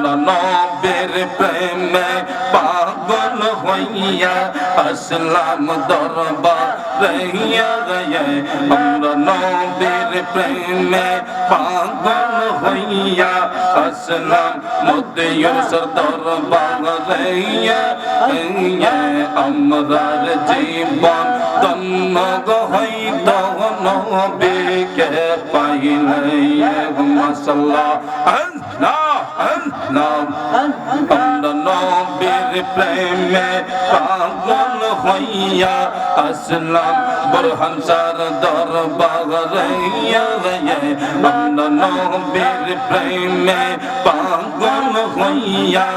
আমরা নবীর প্রেমে পাগল হইয়া আসলাম দরবারে আমরা নবীর প্রেমে পাগল হইয়া আসলাম মদিনার দরবারে আমরার জীবন ধন্য হইত নবীকে পাইলে মাশাআল্লাহ আল্লাহ আল্লাহ আমরা নবীর প্রেমে পাগল হইয়া আসলাম বুরহান সার দরবারে আমরা নবীর প্রেমে পাগল হইয়া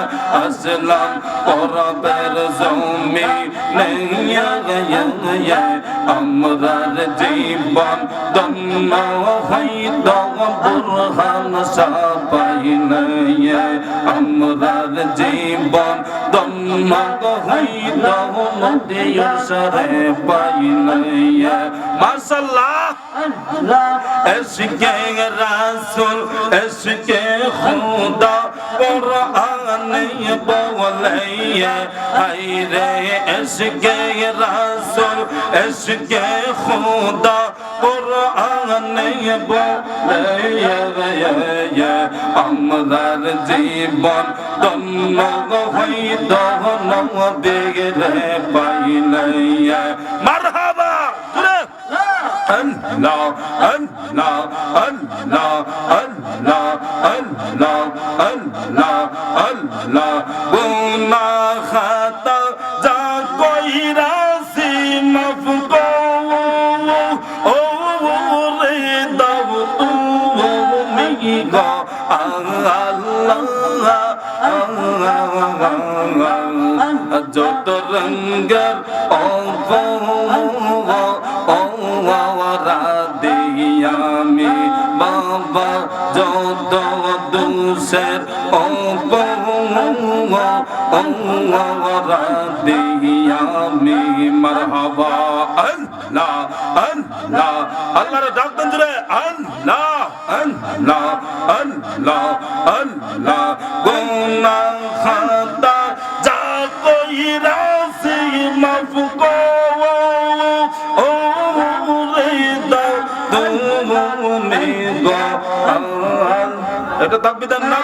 আসলাম পরবের জমিনে আমরার জীবন ধন্য হইত বুরহান সার পাইলে আমরার জীবন ধন্য হইত মদিনার সারে পাইলে মাশাআল্লাহ এশকে রাসূল এশকে খুদা কুরআনে বলে হায়রে এশকে রাসূল এশকে খুদা কুরআনে বলে আমরার জীবন ধন্য হইত নবীরে পাইলে মারহাবা Allah, Allah, Allah, Allah, Allah, Allah, Allah, guna khata ja koi rasi maf ko o re dav tu mi go Allah jot rangar রাদিয়ামি বাবা যত দুসের রাদিয়ামি মারহাবা আল্লাহ আল্লাহ আল্লাহর ডাক দেন জোরে আল্লাহ আল্লাহ আল্লাহ আল্লাহ গুনাহ খাতা যা কইরা সে মাফ কো এটা তাকবীর না